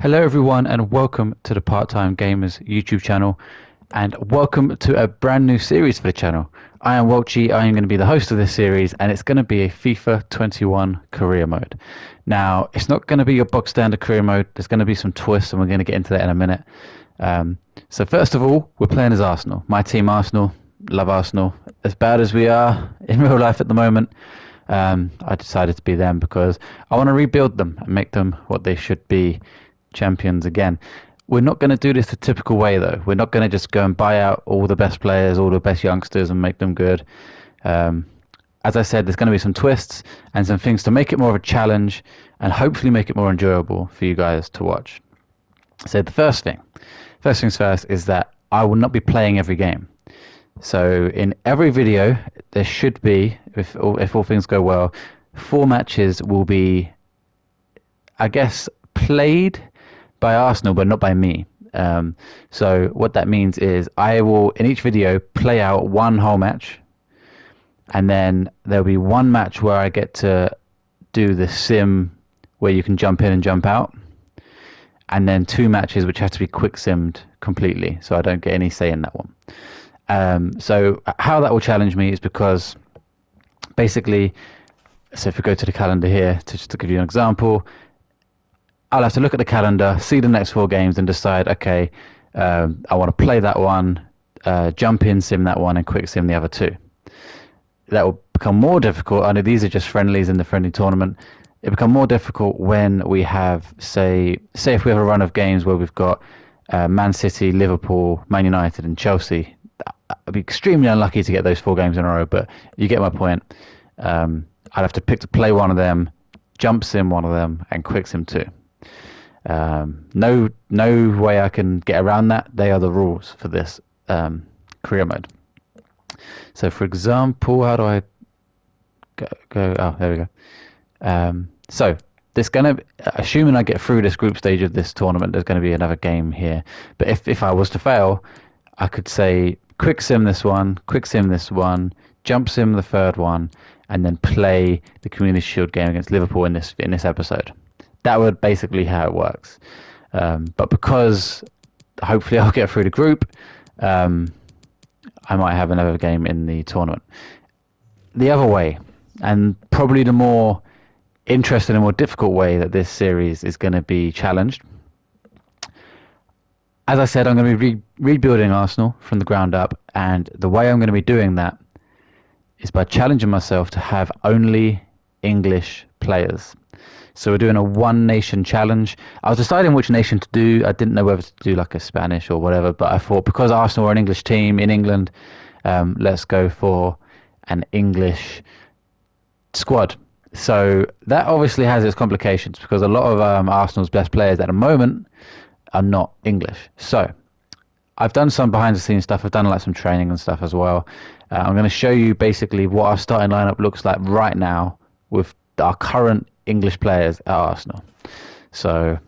Hello everyone and welcome to the Part-Time Gamers YouTube channel and welcome to a brand new series for the channel. I am Welchy, I am going to be the host of this series and it's going to be a FIFA 21 career mode. Now it's not going to be your box standard career mode, there's going to be some twists and we're going to get into that in a minute. So first of all, we're playing as Arsenal. My team Arsenal, love Arsenal. As bad as we are in real life at the moment, I decided to be them because I want to rebuild them and make them what they should be, champions again. We're not going to do this the typical way though. We're not going to just go and buy out all the best players, all the best youngsters and make them good. As I said, there's going to be some twists and some things to make it more of a challenge and hopefully make it more enjoyable for you guys to watch. So the first things first is that I will not be playing every game. So in every video there should be, if all things go well, 4 matches will be, I guess, played by Arsenal but not by me. So what that means is I will in each video play out one whole match and then there'll be one match where I get to do the sim where you can jump in and jump out, and then 2 matches which have to be quick simmed completely, so I don't get any say in that one. So how that will challenge me is because basically, so if we go to the calendar here, just to give you an example, I'll have to look at the calendar, see the next 4 games and decide, okay, I want to play that one, jump in, sim that one, and quick sim the other 2. That will become more difficult. I know these are just friendlies in the friendly tournament. It'll become more difficult when we have, say if we have a run of games where we've got Man City, Liverpool, Man United and Chelsea. I'd be extremely unlucky to get those 4 games in a row, but you get my point. I'd have to pick to play one of them, jump sim one of them, and quick sim 2. No way I can get around that. They are the rules for this career mode. So for example, how do I go? Oh, there we go. So there's gonna, assuming I get through this group stage of this tournament, there's going to be another game here. But if I was to fail, I could say quick sim this one, quick sim this one, jump sim the 3rd one, and then play the Community Shield game against Liverpool in this episode. That would basically how it works. But because hopefully I'll get through the group, I might have another game in the tournament. The other way, and probably the more interesting and more difficult way that this series is going to be challenged, as I said, I'm going to be rebuilding Arsenal from the ground up, and the way I'm going to be doing that is by challenging myself to have only English players. So we're doing a 1 nation challenge. I was deciding which nation to do. I didn't know whether to do like a Spanish or whatever, but I thought because Arsenal are an English team in England, let's go for an English squad. So that obviously has its complications because a lot of Arsenal's best players at the moment are not English. So I've done some behind the scenes stuff. I've done like some training and stuff as well. I'm going to show you basically what our starting lineup looks like right now with our current English players at Arsenal. So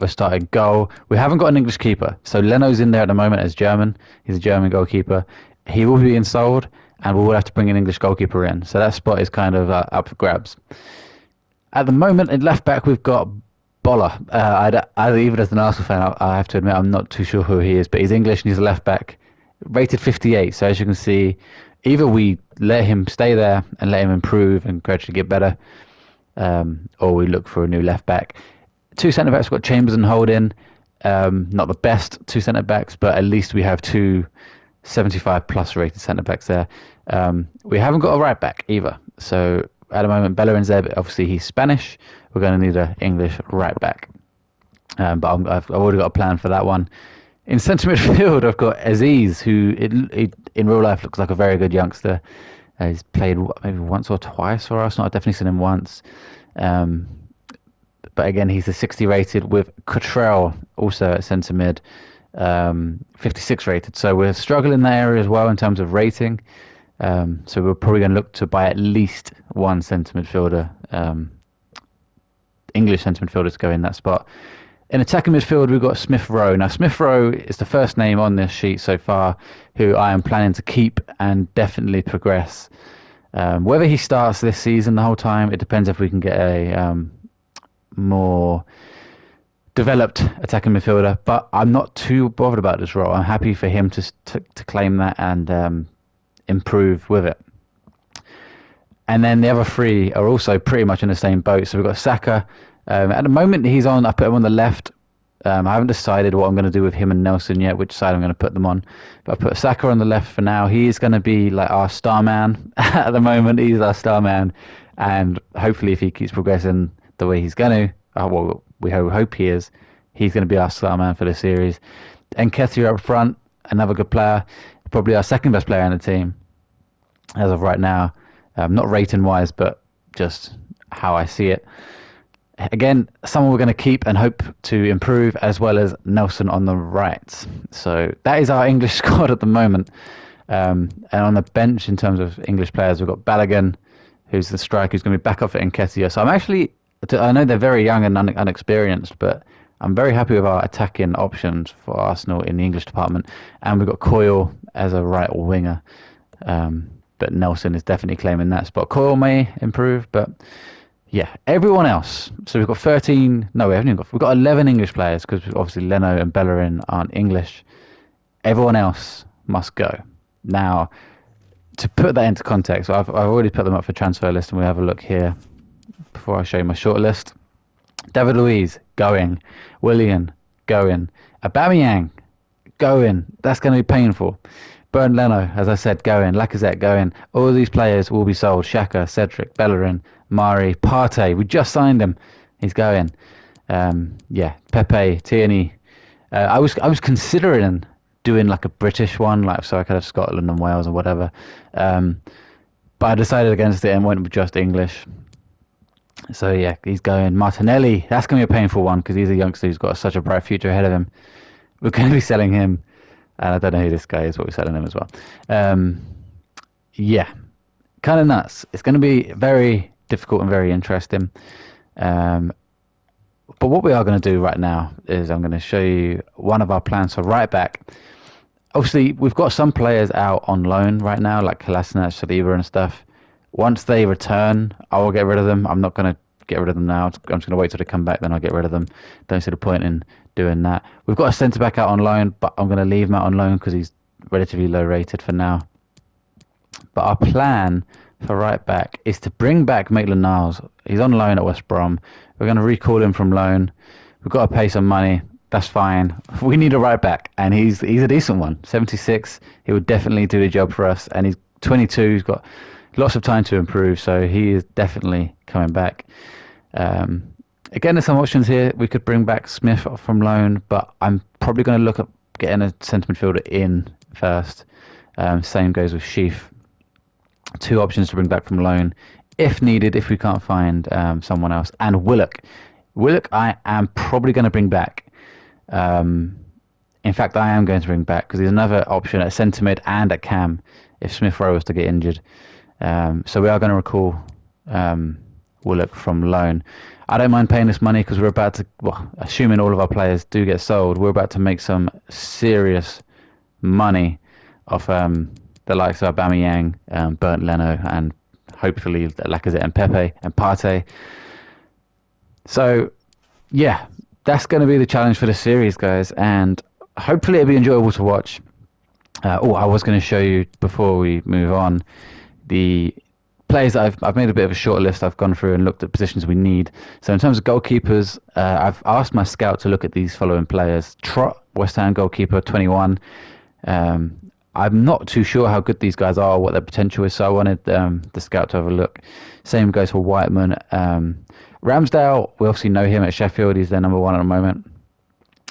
we're starting goal. We haven't got an English keeper. So Leno's in there at the moment as German. He's a German goalkeeper. He will be being sold and we will have to bring an English goalkeeper in. So that spot is kind of up for grabs. At the moment in left back we've got Boller. Even as an Arsenal fan, I have to admit I'm not too sure who he is, but he's English and he's a left back, rated 58. So as you can see, either we let him stay there and let him improve and gradually get better, or we look for a new left back. 2 centre backs, we've got Chambers and Holding. Not the best 2 centre backs, but at least we have 2 75 plus rated centre backs there. We haven't got a right back either. So at the moment, Bellerin's there, but obviously he's Spanish. We're going to need an English right back. But I've already got a plan for that one. In centre midfield, I've got Aziz, who in real life looks like a very good youngster. He's played maybe once or twice for Arsenal. I've definitely seen him once. But again, he's a 60 rated with Cottrell also at centre mid, 56 rated. So we're struggling in that area as well in terms of rating. So we're probably going to look to buy at least 1 centre midfielder, English centre midfielder to go in that spot. In attacking midfield, we've got Smith Rowe. Now, Smith Rowe is the first name on this sheet so far who I am planning to keep and definitely progress. Whether he starts this season the whole time, it depends if we can get a more developed attacking midfielder, but I'm not too bothered about this role. I'm happy for him to claim that and improve with it. And then the other three are also pretty much in the same boat. So we've got Saka. At the moment, he's on. I put him on the left. I haven't decided what I'm going to do with him and Nelson yet, which side I'm going to put them on. But I put Saka on the left for now. He is going to be like our star man at the moment. He's our star man. And hopefully, if he keeps progressing the way he's going to, well, we hope he is, he's going to be our star man for the series. Nketiah up front, another good player. Probably our second best player in the team as of right now. Not rating-wise, but just how I see it. Again, someone we're going to keep and hope to improve, as well as Nelson on the right. So that is our English squad at the moment. And on the bench, in terms of English players, we've got Balogun, who's the striker, who's going to be back up for Nketiah. So I know they're very young and unexperienced, but I'm very happy with our attacking options for Arsenal in the English department. And we've got Coyle as a right winger. But Nelson is definitely claiming that spot. Coyle may improve, but yeah, everyone else. So we've got 13. No, we haven't even got. We've got 11 English players because obviously Leno and Bellerin aren't English. Everyone else must go. Now, to put that into context, I've already put them up for transfer list, and we have a look here before I show you my short list. David Luiz going, Willian going, Aubameyang going. That's going to be painful. Bernd Leno, as I said, going. Lacazette going. All of these players will be sold. Xhaka, Cedric, Bellerin, Mari, Partey. We just signed him. He's going. Pepe, Tierney. I was considering doing like a British one, like so I could have Scotland and Wales or whatever. But I decided against it and went with just English. So yeah, he's going. Martinelli. That's going to be a painful one because he's a youngster who's got such a bright future ahead of him. We're going to be selling him. And I don't know who this guy is, but we're selling him as well. Kind of nuts. It's going to be very difficult and very interesting. But what we are going to do right now is I'm going to show you one of our plans for right back. Obviously, we've got some players out on loan right now, like Kolasinac, Saliba and stuff. Once they return, I will get rid of them. I'm not going to get rid of them now. I'm just going to wait till they come back, then I'll get rid of them. Don't see the point in doing that. We've got a centre-back out on loan, but I'm going to leave him out on loan because he's relatively low-rated for now. But our plan for right-back is to bring back Maitland-Niles. He's on loan at West Brom. We're going to recall him from loan. We've got to pay some money. That's fine. We need a right-back, and he's a decent one. 76. He would definitely do the job for us, and he's 22. He's got lots of time to improve, so he is definitely coming back. Again, there's some options here. We could bring back Smith from loan, but I'm probably going to look at getting a centre midfielder in first. Same goes with Sheaf. 2 options to bring back from loan, if needed, if we can't find someone else. And Willock. Willock I am probably going to bring back. In fact, I am going to bring back because there's another option at centre mid and at cam if Smith Rowe was to get injured. So we are going to recall Willock from loan. I don't mind paying this money because we're about to, assuming all of our players do get sold, we're about to make some serious money off the likes of Aubameyang, Bernd Leno, and hopefully Lacazette and Pepe and Partey. So, yeah, that's going to be the challenge for the series, guys, and hopefully it'll be enjoyable to watch. I was going to show you before we move on the players that I've made a bit of a short list. I've gone through and looked at positions we need. So in terms of goalkeepers, I've asked my scout to look at these following players. Trott, West Ham goalkeeper, 21. I'm not too sure how good these guys are, what their potential is, so I wanted the scout to have a look. Same goes for Whiteman. Ramsdale, we obviously know him at Sheffield. He's their number 1 at the moment.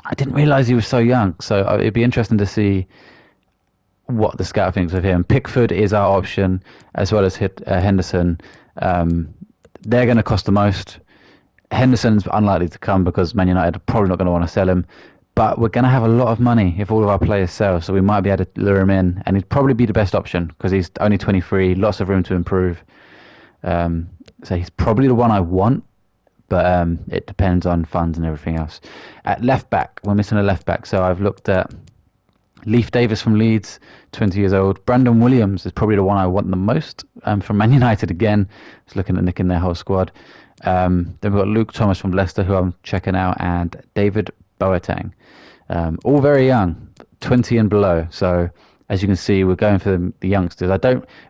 I didn't realise he was so young, so it'd be interesting to see what the scout thinks of him. Pickford is our option, as well as Henderson. They're going to cost the most. Henderson's unlikely to come because Man United are probably not going to want to sell him. But we're going to have a lot of money if all of our players sell, so we might be able to lure him in. And he'd probably be the best option because he's only 23, lots of room to improve. So he's probably the one I want, but it depends on funds and everything else. At left back, we're missing a left back, so I've looked at Leif Davis from Leeds, 20 years old. Brandon Williams is probably the one I want the most from Man United again. Just looking at nicking their whole squad. Then we've got Luke Thomas from Leicester, who I'm checking out, and David Boateng. All very young, 20 and below. So as you can see, we're going for the youngsters.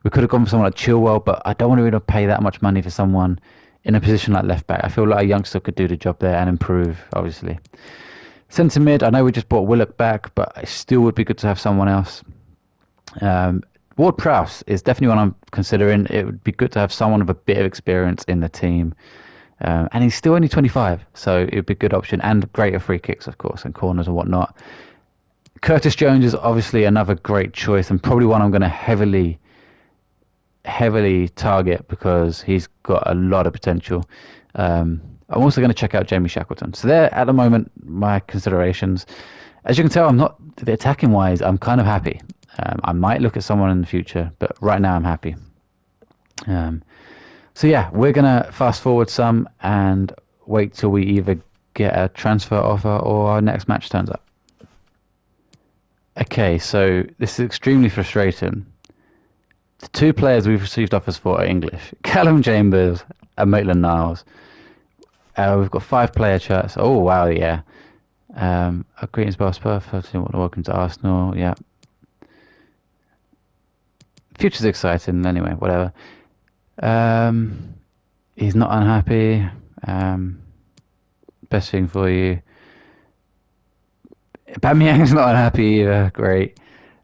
We could have gone for someone like Chilwell, but I don't want to really pay that much money for someone in a position like left back. I feel like a youngster could do the job there and improve, obviously. Centre mid, I know we just brought Willock back, but it still would be good to have someone else. Ward-Prowse is definitely one I'm considering. It would be good to have someone with a bit of experience in the team. And he's still only 25, so it would be a good option. And great at free kicks, of course, and corners and whatnot. Curtis Jones is obviously another great choice, and probably one I'm going to heavily target because he's got a lot of potential. I'm also going to check out Jamie Shackleton. So they're, at the moment, my considerations. As you can tell, I'm not, the attacking wise, I'm kind of happy. I might look at someone in the future, but right now I'm happy. So yeah, we're going to fast forward some and wait till we either get a transfer offer or our next match turns up. Okay, so this is extremely frustrating. The two players we've received offers for are English. Callum Chambers and Maitland-Niles. We've got 5 player charts. Oh, wow, yeah. Greetings, boss. Perfect. Welcome to Arsenal. Yeah. Future's exciting. Anyway, whatever. He's not unhappy. Best thing for you. Aubameyang's not unhappy either. Great.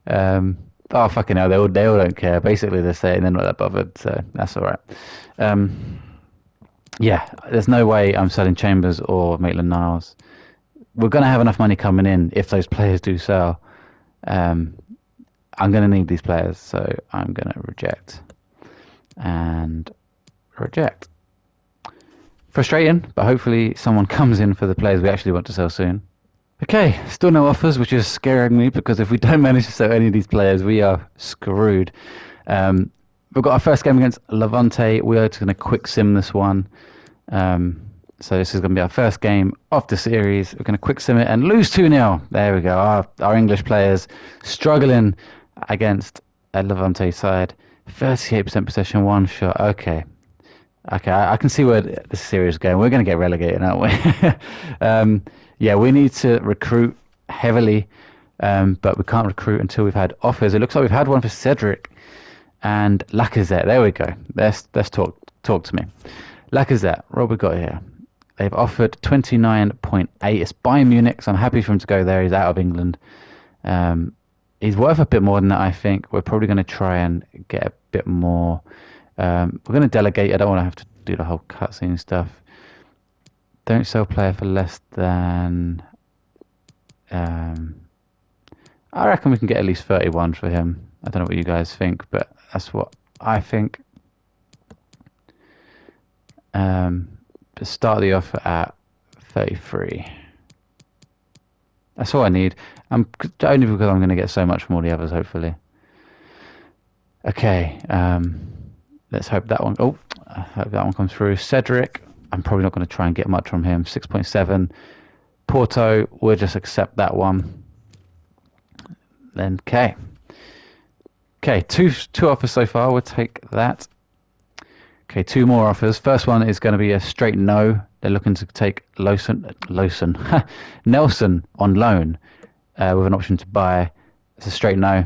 Oh, fucking hell. They all don't care. Basically, they're saying they're not that bothered. So that's all right. Yeah, there's no way I'm selling Chambers or Maitland-Niles. We're going to have enough money coming in if those players do sell. I'm going to need these players, so I'm going to reject. And reject. Frustrating, but hopefully someone comes in for the players we actually want to sell soon. Okay, still no offers, which is scaring me because if we don't manage to sell any of these players, we are screwed. We've got our first game against Levante. We are just going to quick sim this one. So this is going to be our first game of the series. We're going to quick sim it and lose 2-0. There we go. Our English players struggling against a Levante side. 38% possession, 1 shot. Okay, I can see where this series is going. We're going to get relegated, aren't we? Yeah, we need to recruit heavily, but we can't recruit until we've had offers. It looks like we've had one for Cedric and Lacazette. There we go. Let's talk to me. Lacazette, what have we got here? They've offered 29.8. It's Bayern Munich, so I'm happy for him to go there. He's out of England. He's worth a bit more than that, I think. We're probably going to try and get a bit more. We're going to delegate. I don't want to have to do the whole cutscene stuff. Don't sell player for less than... I reckon we can get at least 31 for him. I don't know what you guys think, but that's what I think. Start the offer at 33. That's all I need. Only because I'm going to get so much from all the others, hopefully. Okay, let's hope that one... Oh, I hope that one comes through. Cedric, I'm probably not going to try and get much from him. 6.7. Porto, we'll just accept that one. Then, okay. Okay, two offers so far. We'll take that. Okay, 2 more offers. First one is going to be a straight no. They're looking to take Nelson on loan with an option to buy. It's a straight no.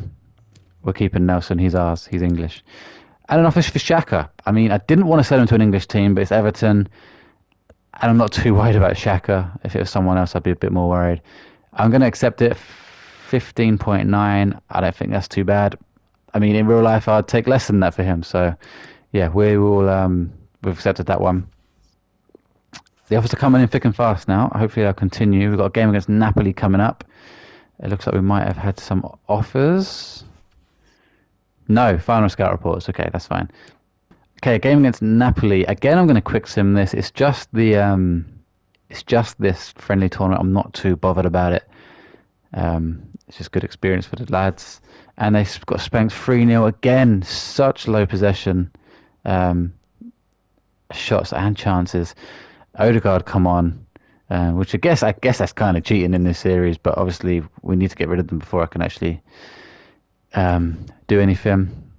We're keeping Nelson. He's ours. He's English. And an offer for Xhaka. I mean, I didn't want to sell him to an English team, but it's Everton. And I'm not too worried about Xhaka. If it was someone else, I'd be a bit more worried. I'm going to accept it. 15.9. I don't think that's too bad. I mean, in real life, I'd take less than that for him. So, yeah, we've accepted that one. The offers are coming in thick and fast now. Hopefully they'll continue. We've got a game against Napoli coming up. It looks like we might have had some offers. No, final scout reports. Okay, that's fine. Okay, a game against Napoli. Again, I'm going to quick sim this. It's just this friendly tournament. I'm not too bothered about it. It's just good experience for the lads. And they've got spanked 3-0. Again, such low possession. Shots and chances. Odegaard, come on. Which I guess that's kind of cheating in this series, but obviously we need to get rid of them before I can actually do anything.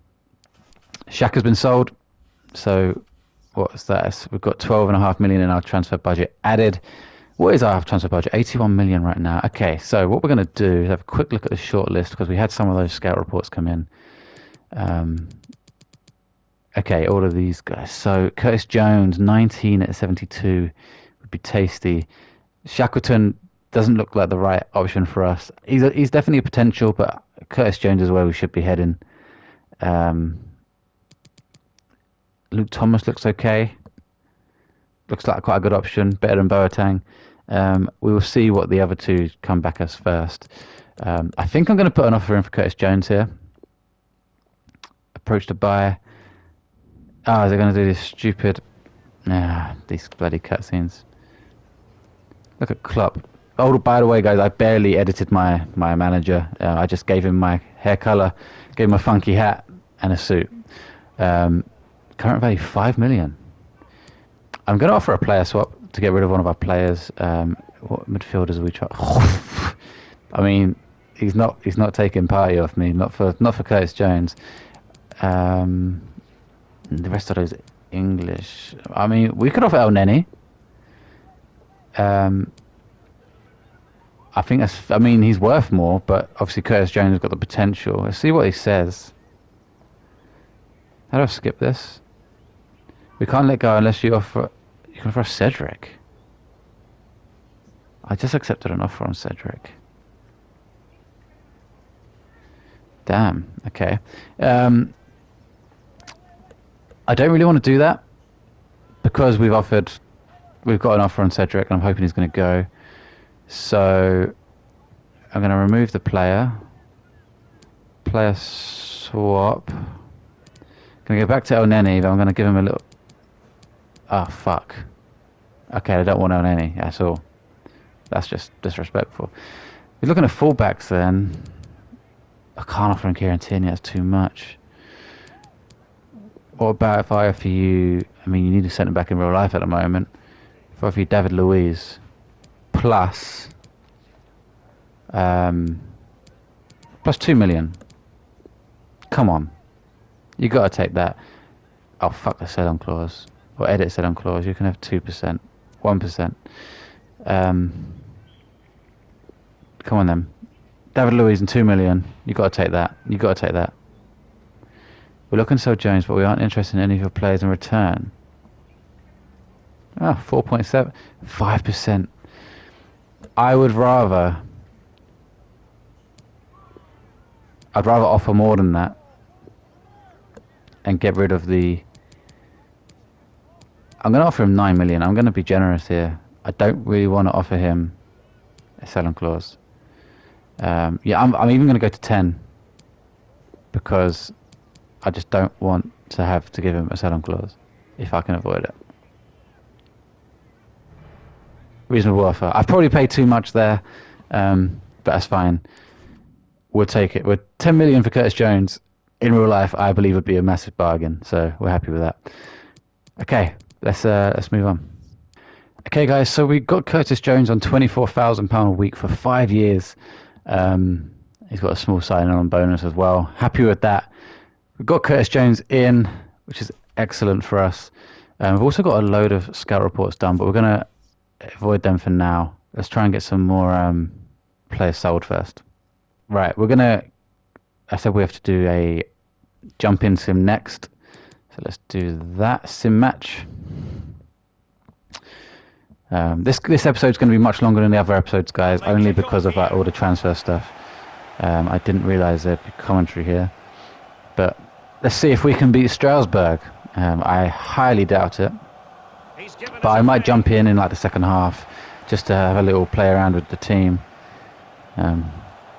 Xhaka's been sold, so What's that? We've got 12.5 million in our transfer budget added. What is our transfer budget? 81 million right now. Okay, so what we're going to do is have a quick look at the short list because we had some of those scout reports come in. Okay, all of these guys. So Curtis Jones, 19 at 72 would be tasty. Shackleton doesn't look like the right option for us. He's definitely a potential, but Curtis Jones is where we should be heading. Luke Thomas looks okay. Looks like quite a good option, better than Boateng. We will see what the other two come back as first. I think I'm going to put an offer in for Curtis Jones here. Approach to buy. Oh, is it going to do this stupid... Nah, these bloody cutscenes. Look at Klopp. Oh, by the way, guys, I barely edited my manager. I just gave him my hair colour, gave him a funky hat and a suit. Current value 5 million. I'm going to offer a player swap to get rid of one of our players. What midfielders are we trying? I mean, he's not taking party off me. Not for Curtis Jones. The rest of those English. I mean, we could offer El Neni. I think that's. I mean, he's worth more, but obviously Curtis Jones has got the potential. Let's see what he says. How do I skip this? We can't let go unless you offer. You can offer Cedric. I just accepted an offer on Cedric. Damn. Okay. I don't really want to do that because we've got an offer on Cedric, and I'm hoping he's going to go. So I'm going to remove the player swap. Going to go back to El Neni, but I'm going to give him a little... Oh, fuck. Okay, I don't want El Neni at all. That's just disrespectful. We're looking at fullbacks then. I can't offer him Kieran Tierney, that's too much. What about if I offer you... I mean, you need a centre-back in real life at the moment. If I offer you David Luiz plus... plus 2 million. Come on. You got to take that. Oh, fuck the sell-on clause. Or edit sell-on clause. You can have 2%. 1%. Come on then. David Luiz and 2 million. You got to take that. You got to take that. We're looking to sell Jones, but we aren't interested in any of your players in return. Oh, 4.7. 5%. I'd rather offer more than that and get rid of the... I'm going to offer him 9 million. I'm going to be generous here. I don't really want to offer him a sell-on clause. Yeah, I'm even going to go to 10 because I just don't want to have to give him a sell-on clause if I can avoid it. Reasonable offer. I've probably paid too much there, but that's fine. We'll take it. We're 10 million for Curtis Jones. In real life, I believe would be a massive bargain. So we're happy with that. Okay, let's move on. Okay, guys. So we got Curtis Jones on £24,000 a week for 5 years. He's got a small sign-on bonus as well. Happy with that. We've got Curtis Jones in, which is excellent for us. We've also got a load of scout reports done, but we're going to avoid them for now. Let's try and get some more players sold first. Right, we're going to... I said we have to do a jump in sim next. So let's do that sim match. This episode's going to be much longer than the other episodes, guys, only because of all the transfer stuff. I didn't realise there'd be commentary here. But let's see if we can beat Strasbourg. I highly doubt it. But I might jump in like the second half just to have a little play around with the team.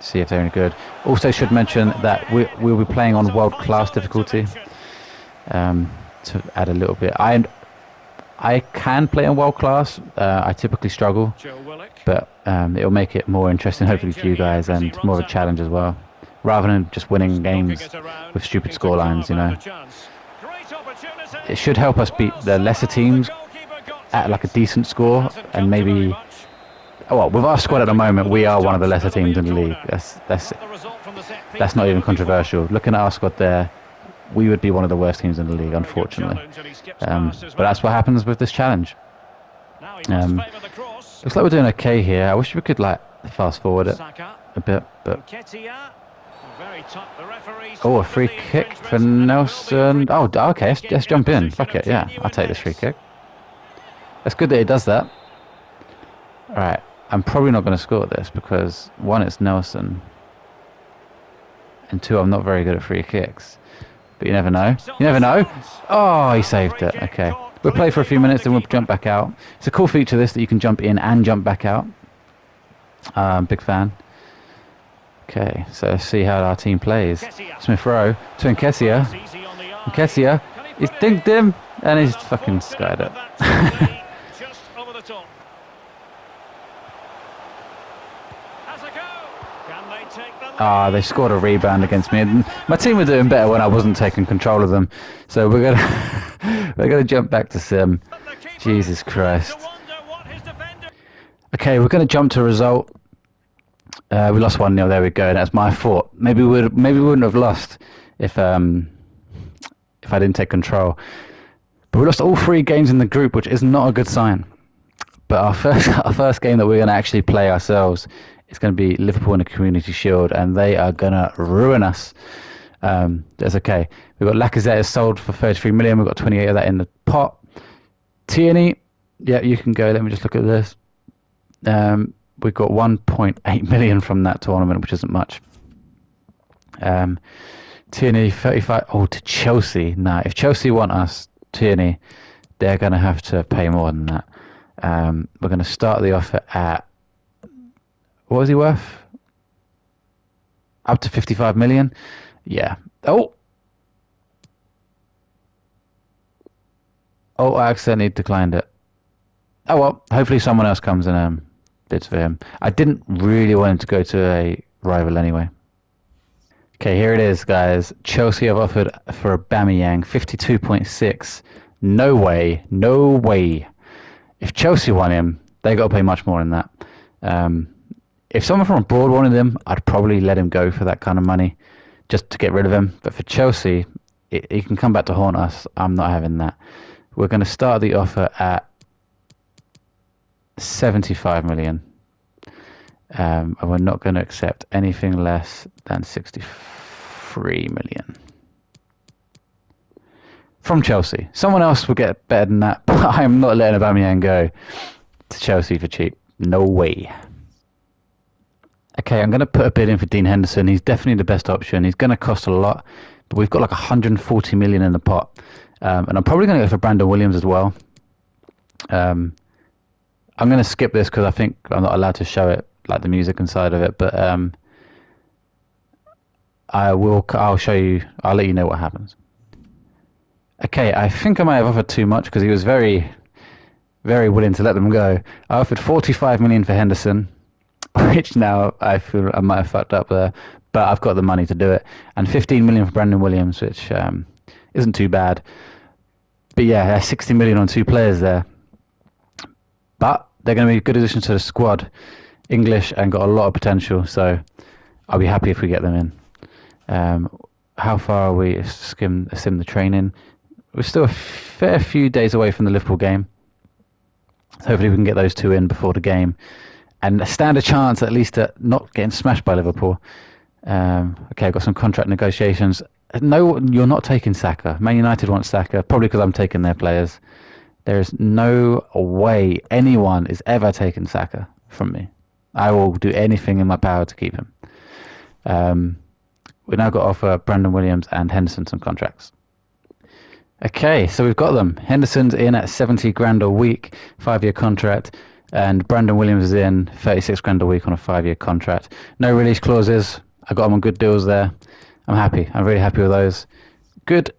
See if they're any good. Also should mention that we'll be playing on world class difficulty. To add a little bit. I can play on world class. I typically struggle, but it'll make it more interesting hopefully for you guys and more of a challenge as well, rather than just winning games with stupid scorelines, you know. It should help us beat the lesser teams at like a decent score, and maybe... Well, with our squad at the moment, we are one of the lesser teams in the league. That's not even controversial. Looking at our squad there, we would be one of the worst teams in the league, unfortunately. But that's what happens with this challenge. Looks like we're doing okay here. I wish we could like fast forward it a bit, but oh, a free kick for Nelson. Oh, okay, let's jump in. Fuck it, yeah, I'll take this free kick. It's good that he does that. All right, I'm probably not going to score this because one, it's Nelson, and two, I'm not very good at free kicks. But you never know. You never know. Oh, he saved it. Okay. We'll play for a few minutes, then we'll jump back out. It's a cool feature, this, that you can jump in and jump back out. Big fan. Okay, so let's see how our team plays. Smith Rowe to Nketiah. Nketiah, he's dinked him, and he's fucking skied it. They scored a rebound against me. And my team were doing better when I wasn't taking control of them. So we're gonna jump back to Sim. Jesus Christ. Okay, we're gonna jump to result. We lost 1-0. There we go. That's my fault. Maybe we wouldn't have lost if I didn't take control. But we lost all 3 games in the group, which is not a good sign. But our first game that we're gonna actually play ourselves. It's going to be Liverpool in the Community Shield, and they are going to ruin us. That's okay. We've got Lacazette is sold for 33 million. We've got 28 of that in the pot. Tierney, yeah, you can go. Let me just look at this. We've got 1.8 million from that tournament, which isn't much. Tierney, 35. Oh, to Chelsea. Nah, if Chelsea want us, Tierney, they're going to have to pay more than that. We're going to start the offer at... What was he worth? Up to 55 million? Yeah. Oh, I accidentally declined it. Oh well, hopefully someone else comes and bids for him. I didn't really want him to go to a rival anyway. Okay, here it is, guys. Chelsea have offered for Aubameyang 52.6. No way. No way. If Chelsea want him, they got to pay much more than that. If someone from abroad wanted him, I'd probably let him go for that kind of money, just to get rid of him. But for Chelsea, he can come back to haunt us. I'm not having that. We're going to start the offer at 75 million. And we're not going to accept anything less than 63 million. From Chelsea. Someone else will get better than that, but I'm not letting Aubameyang go to Chelsea for cheap. No way. Okay, I'm going to put a bid in for Dean Henderson. He's definitely the best option. He's going to cost a lot, but we've got like 140 million in the pot. And I'm probably going to go for Brandon Williams as well. I'm going to skip this because I think I'm not allowed to show it, like the music inside of it. But I'll show you. I'll let you know what happens. Okay, I think I might have offered too much because he was very, very willing to let them go. I offered 45 million for Henderson. Which now I feel I might have fucked up there, but I've got the money to do it. And 15 million for Brandon Williams, which isn't too bad. But yeah, 60 million on 2 players there. But they're going to be a good addition to the squad. English and got a lot of potential, so I'll be happy if we get them in. How far are we? Sim the training. We're still a fair few days away from the Liverpool game. So hopefully we can get those 2 in before the game. And stand a chance at least at not getting smashed by Liverpool. Okay, I've got some contract negotiations. No, you're not taking Saka. Man United wants Saka, probably because I'm taking their players. There is no way anyone is ever taking Saka from me. I will do anything in my power to keep him. We've now got to offer Brandon Williams and Henderson some contracts. Okay, so we've got them. Henderson's in at 70 grand a week, 5-year contract. And Brandon Williams is in 36 grand a week on a 5-year contract. No release clauses. I got them on good deals there. I'm happy. I'm really happy with those. Good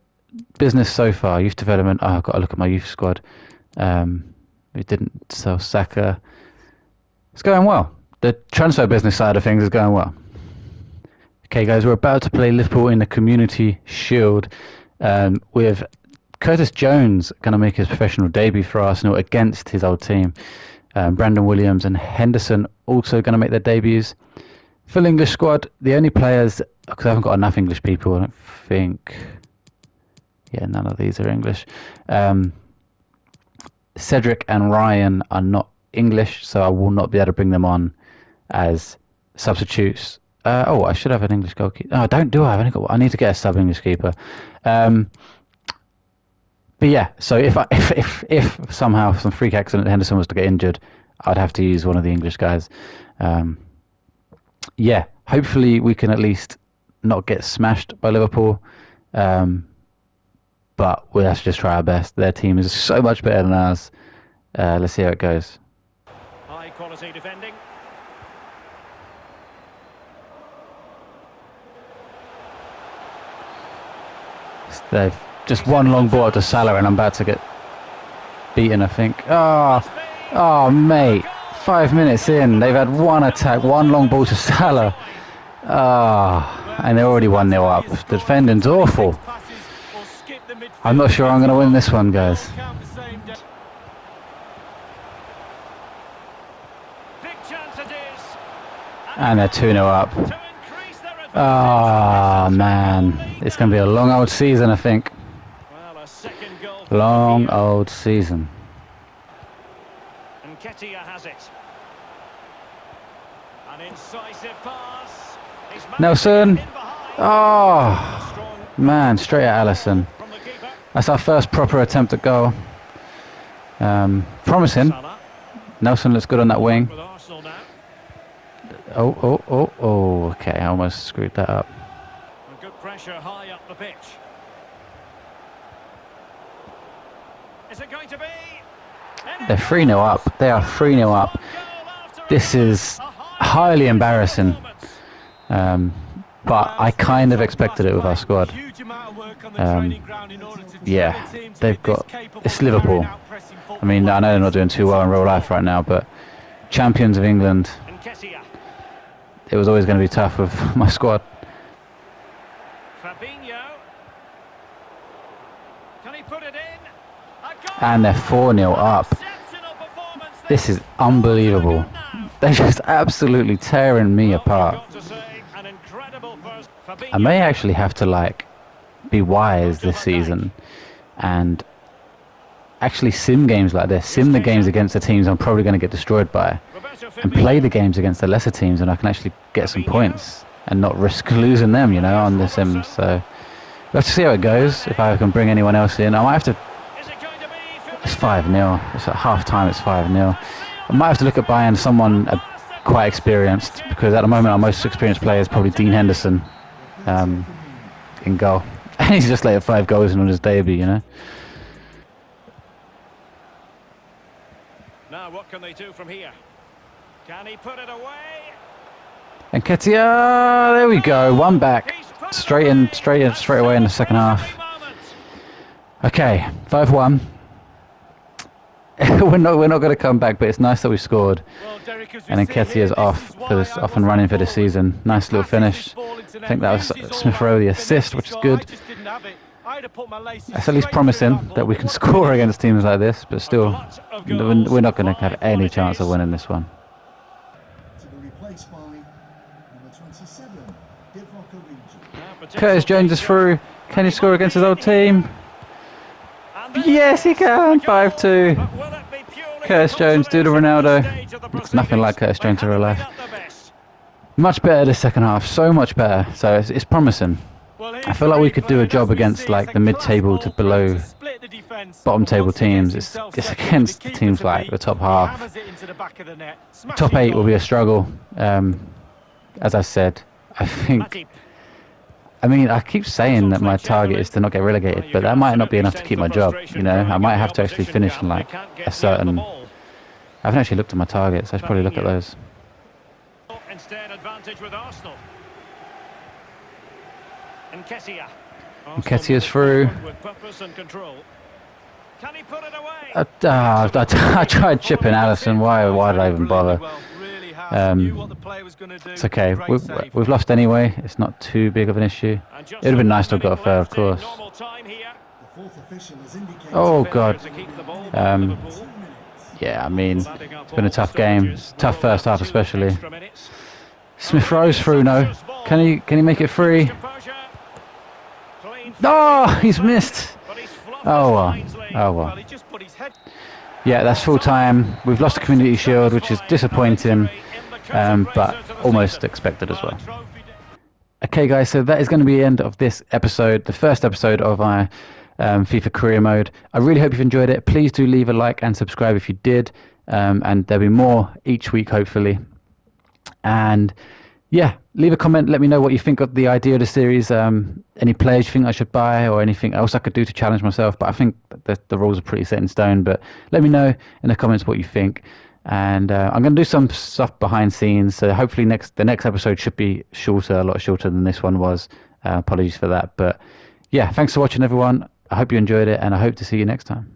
business so far. Youth development. Oh, I've got to look at my youth squad. We didn't sell Saka. It's going well. The transfer business side of things is going well. Okay, guys, we're about to play Liverpool in the Community Shield with Curtis Jones going to make his professional debut for Arsenal against his old team. Brandon Williams and Henderson also going to make their debuts. Full English squad. The only players, because I haven't got enough English people, I don't think. Yeah, none of these are English. Cedric and Ryan are not English, so I will not be able to bring them on as substitutes. Oh, I should have an English goalkeeper. Oh, I need to get a sub English keeper. But yeah, so if somehow some freak accident Henderson was to get injured, I'd have to use one of the English guys. Yeah, hopefully we can at least not get smashed by Liverpool. But we'll have to just try our best. Their team is so much better than ours. Let's see how it goes. High quality defending. They've just one long ball to Salah, and I'm about to get beaten, I think. Oh, mate. 5 minutes in, they've had one attack, one long ball to Salah. And they're already 1-0 up. The defending's awful. I'm not sure I'm going to win this one, guys. And they're 2-0 up. Oh, man. It's going to be a long old season, I think. Long old season. And Ketia has it. An incisive pass. Nelson. Oh, man. Straight at Alisson. That's our first proper attempt at goal. Promising. Nelson looks good on that wing. Oh, okay, I almost screwed that up. Good pressure high up the pitch. Is it going to be? They're 3-0 up. They are 3-0 up. This is highly embarrassing. But I kind of expected it with our squad. Yeah, they've got... It's Liverpool. I mean, I know they're not doing too well in real life right now, but champions of England... It was always going to be tough with my squad. And they're 4-0 up. This is unbelievable. They're just absolutely tearing me apart. I may actually have to, like, be wise this season and actually sim games like this. Sim the games against the teams I'm probably going to get destroyed by, and play the games against the lesser teams, and I can actually get some points and not risk losing them, you know, on the sims. So we'll have to see how it goes. If I can bring anyone else in, I might have to... It's 5-0. It's at half time. It's 5-0. I might have to look at buying someone quite experienced, because at the moment our most experienced player is probably Dean Henderson in goal. And he's just let 5 goals in on his debut, you know. Now what can they do from here? Can he put it away? And Ketia, there we go, one back, straight away in the second half. Okay, 5-1. we're not going to come back, but it's nice that we scored. And then Ketia's off and running for the season. Nice little finish. I think that was Smith Rowe the assist, which is good. That's at least promising that we can score against teams like this, but still, we're not going to have any chance of winning this one. Curtis Jones is through. Can he score against his old team? Yes, he can. 5-2. Curtis Jones, do the Ronaldo. It's nothing like Curtis Jones in real life. Much better this second half. So much better. So it's promising. I feel like we could do a job against like the mid-table to below bottom-table teams. It's against teams like the top half. Top 8 will be a struggle. As I said, I mean, I keep saying that my target is to not get relegated, but that might not be enough to keep my job, you know. I might have to actually finish in like a certain... I haven't actually looked at my targets, I should probably look at those. Instead, advantage with Arsenal. And Ketia's through. Can he put it away? I tried chipping Alisson. Why did I even bother? It's okay. We've lost anyway. It's not too big of an issue. It would have been nice to have got a fair, of course. Oh God. Yeah, I mean, it's been a tough game. Tough first half, especially. Smith Rowe's through now. Can he make it free? Oh, he's missed. Oh well. Oh well. He just put his head. Yeah, that's full time. We've lost the Community Shield, which is disappointing, but almost expected as well. Okay, guys, so that is going to be the end of this episode, the first episode of our FIFA Career Mode. I really hope you've enjoyed it. Please do leave a like and subscribe if you did, and there'll be more each week, hopefully. And yeah, leave a comment. Let me know what you think of the idea of the series. Any players you think I should buy, or anything else I could do to challenge myself. But I think the rules are pretty set in stone. But let me know in the comments what you think. And I'm going to do some stuff behind scenes. So hopefully the next episode should be shorter, a lot shorter than this one was. Apologies for that. But yeah, thanks for watching, everyone. I hope you enjoyed it, and I hope to see you next time.